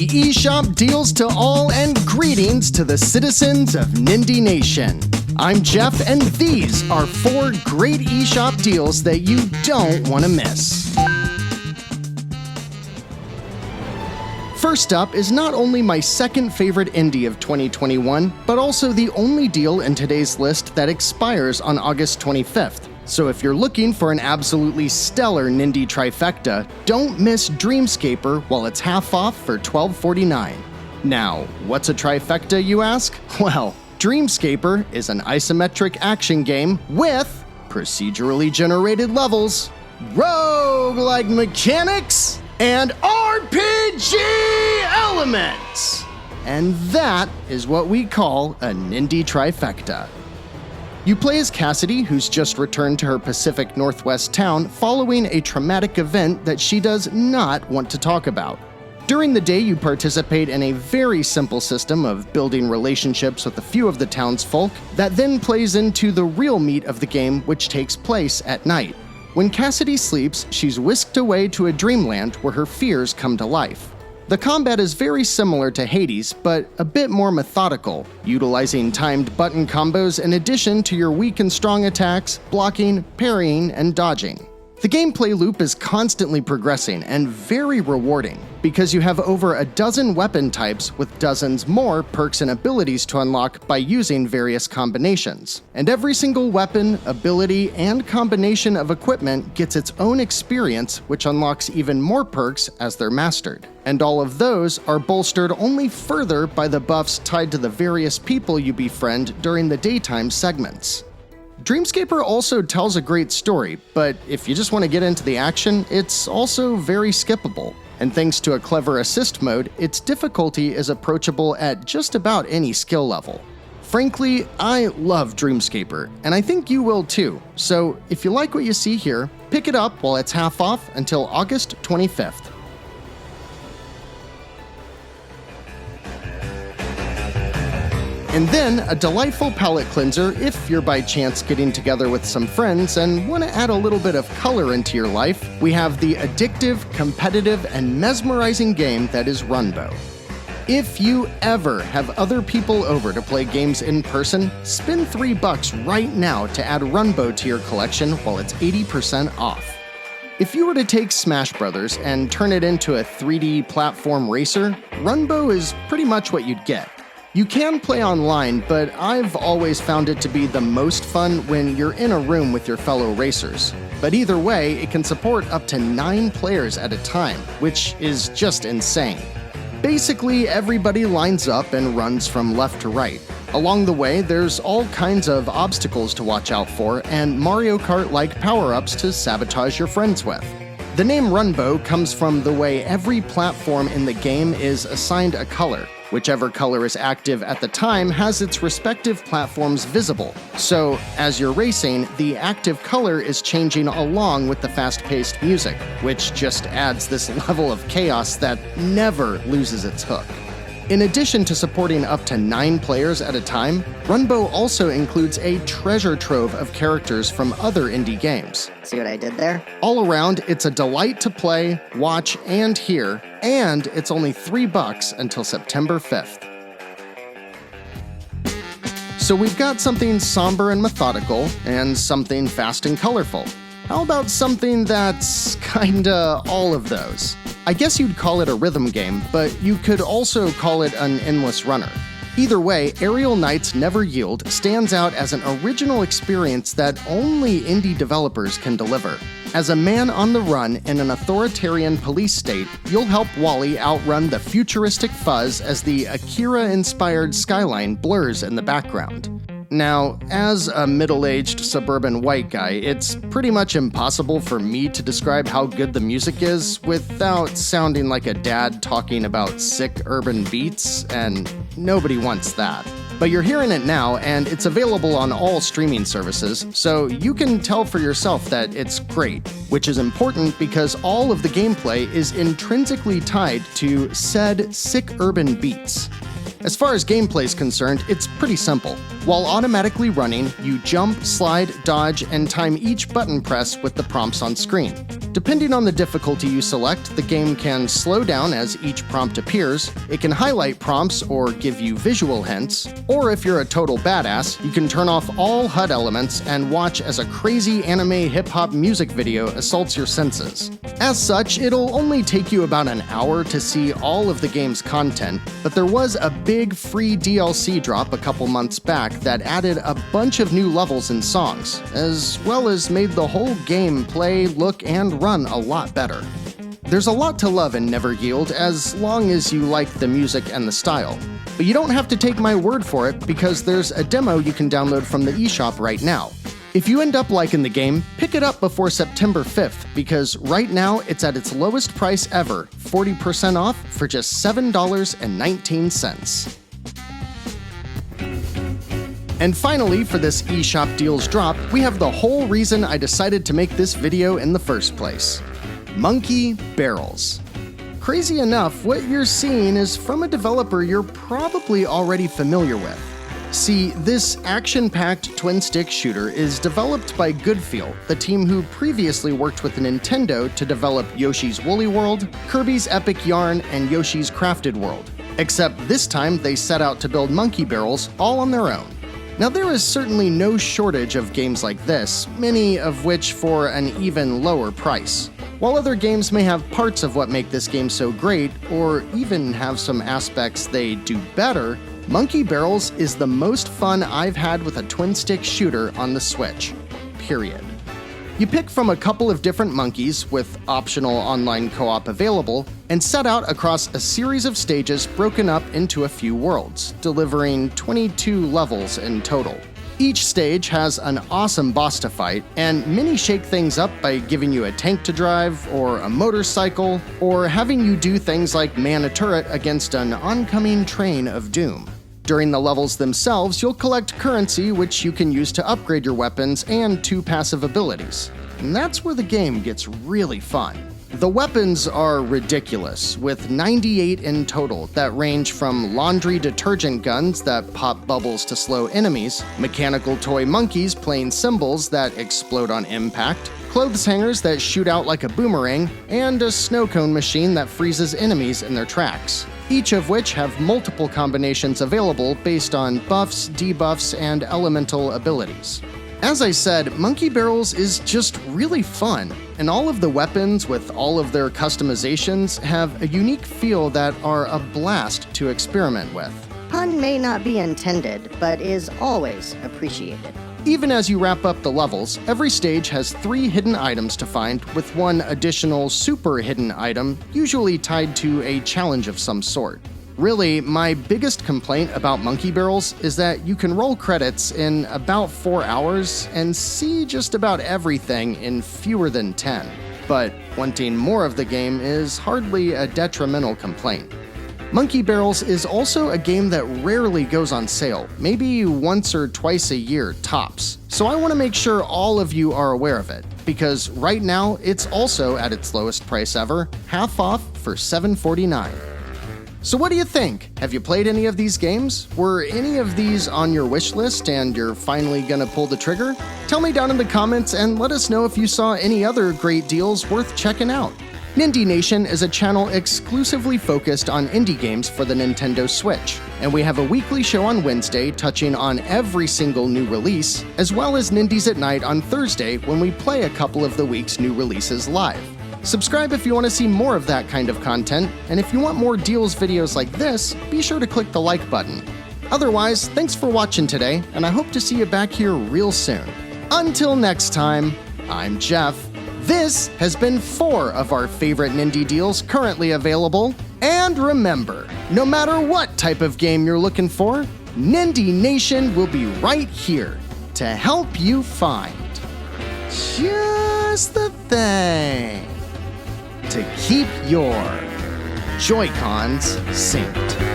The eShop deals to all and greetings to the citizens of Nindy Nation. I'm Jeff and these are 4 great eShop deals that you don't want to miss. First up is not only my second favorite indie of 2021, but also the only deal in today's list that expires on August 25th. So if you're looking for an absolutely stellar Nindy trifecta, don't miss Dreamscaper while it's half off for $12.49. Now, what's a trifecta, you ask? Well, Dreamscaper is an isometric action game with procedurally generated levels, roguelike mechanics, and RPG elements. And that is what we call a Nindy trifecta. You play as Cassidy, who's just returned to her Pacific Northwest town following a traumatic event that she does not want to talk about. During the day, you participate in a very simple system of building relationships with a few of the townsfolk that then plays into the real meat of the game, which takes place at night. When Cassidy sleeps, she's whisked away to a dreamland where her fears come to life. The combat is very similar to Hades, but a bit more methodical, utilizing timed button combos in addition to your weak and strong attacks, blocking, parrying, and dodging. The gameplay loop is constantly progressing and very rewarding, because you have over a dozen weapon types with dozens more perks and abilities to unlock by using various combinations. And every single weapon, ability, and combination of equipment gets its own experience, which unlocks even more perks as they're mastered. And all of those are bolstered only further by the buffs tied to the various people you befriend during the daytime segments. Dreamscaper also tells a great story, but if you just want to get into the action, it's also very skippable. And thanks to a clever assist mode, its difficulty is approachable at just about any skill level. Frankly, I love Dreamscaper, and I think you will too. So if you like what you see here, pick it up while it's half off until August 25th. And then a delightful palette cleanser if you're by chance getting together with some friends and want to add a little bit of color into your life. We have the addictive, competitive, and mesmerizing game that is Runbow. If you ever have other people over to play games in person, spend $3 right now to add Runbow to your collection while it's 80% off. If you were to take Smash Bros. And turn it into a 3D platform racer, Runbow is pretty much what you'd get. You can play online, but I've always found it to be the most fun when you're in a room with your fellow racers. But either way, it can support up to 9 players at a time, which is just insane. Basically, everybody lines up and runs from left to right. Along the way, there's all kinds of obstacles to watch out for and Mario Kart-like power-ups to sabotage your friends with. The name Runbow comes from the way every platform in the game is assigned a color. Whichever color is active at the time has its respective platforms visible. So, as you're racing, the active color is changing along with the fast-paced music, which just adds this level of chaos that never loses its hook. In addition to supporting up to 9 players at a time, Runbow also includes a treasure trove of characters from other indie games. See what I did there? All around, it's a delight to play, watch, and hear, and it's only $3 until September 5th. So we've got something somber and methodical, and something fast and colorful. How about something that's kinda all of those? I guess you'd call it a rhythm game, but you could also call it an endless runner. Either way, Aerial Knight's Never Yield stands out as an original experience that only indie developers can deliver. As a man on the run in an authoritarian police state, you'll help Wally outrun the futuristic fuzz as the Akira-inspired skyline blurs in the background. Now, as a middle-aged suburban white guy, it's pretty much impossible for me to describe how good the music is without sounding like a dad talking about sick urban beats, and nobody wants that. But you're hearing it now, and it's available on all streaming services, so you can tell for yourself that it's great, which is important because all of the gameplay is intrinsically tied to said sick urban beats. As far as gameplay is concerned, it's pretty simple. While automatically running, you jump, slide, dodge, and time each button press with the prompts on screen. Depending on the difficulty you select, the game can slow down as each prompt appears, it can highlight prompts or give you visual hints, or if you're a total badass, you can turn off all HUD elements and watch as a crazy anime hip-hop music video assaults your senses. As such, it'll only take you about an hour to see all of the game's content, but there was a big free DLC drop a couple months back that added a bunch of new levels and songs, as well as made the whole game play, look, and run a lot better. There's a lot to love in Never Yield as long as you like the music and the style. But you don't have to take my word for it because there's a demo you can download from the eShop right now. If you end up liking the game, pick it up before September 5th because right now it's at its lowest price ever, 40% off for just $7.19. And finally, for this eShop deals drop, we have the whole reason I decided to make this video in the first place. Monkey Barrels. Crazy enough, what you're seeing is from a developer you're probably already familiar with. See, this action-packed twin-stick shooter is developed by Goodfeel, the team who previously worked with Nintendo to develop Yoshi's Woolly World, Kirby's Epic Yarn, and Yoshi's Crafted World. Except this time they set out to build Monkey Barrels all on their own. Now there is certainly no shortage of games like this, many of which for an even lower price. While other games may have parts of what make this game so great, or even have some aspects they do better, Monkey Barrels is the most fun I've had with a twin-stick shooter on the Switch. Period. You pick from a couple of different monkeys, with optional online co-op available, and set out across a series of stages broken up into a few worlds, delivering 22 levels in total. Each stage has an awesome boss to fight, and many shake things up by giving you a tank to drive, or a motorcycle, or having you do things like man a turret against an oncoming train of doom. During the levels themselves, you'll collect currency which you can use to upgrade your weapons and 2 passive abilities. And that's where the game gets really fun. The weapons are ridiculous, with 98 in total that range from laundry detergent guns that pop bubbles to slow enemies, mechanical toy monkeys playing cymbals that explode on impact, clothes hangers that shoot out like a boomerang, and a snow cone machine that freezes enemies in their tracks, each of which have multiple combinations available based on buffs, debuffs, and elemental abilities. As I said, Monkey Barrels is just really fun, and all of the weapons with all of their customizations have a unique feel that are a blast to experiment with. Pun may not be intended, but is always appreciated. Even as you wrap up the levels, every stage has 3 hidden items to find, with one additional super hidden item, usually tied to a challenge of some sort. Really, my biggest complaint about Monkey Barrels is that you can roll credits in about 4 hours and see just about everything in fewer than 10. But wanting more of the game is hardly a detrimental complaint. Monkey Barrels is also a game that rarely goes on sale, maybe once or twice a year tops. So I want to make sure all of you are aware of it, because right now it's also at its lowest price ever, half off for $7.49. So what do you think? Have you played any of these games? Were any of these on your wish list and you're finally gonna pull the trigger? Tell me down in the comments and let us know if you saw any other great deals worth checking out. Nindy Nation is a channel exclusively focused on indie games for the Nintendo Switch, and we have a weekly show on Wednesday touching on every single new release, as well as Nindies at Night on Thursday when we play a couple of the week's new releases live. Subscribe if you want to see more of that kind of content, and if you want more deals videos like this, be sure to click the like button. Otherwise, thanks for watching today, and I hope to see you back here real soon. Until next time, I'm Jeff. This has been 4 of our favorite Nindy deals currently available. And remember, no matter what type of game you're looking for, Nindy Nation will be right here to help you find just the thing to keep your Joy-Cons synced.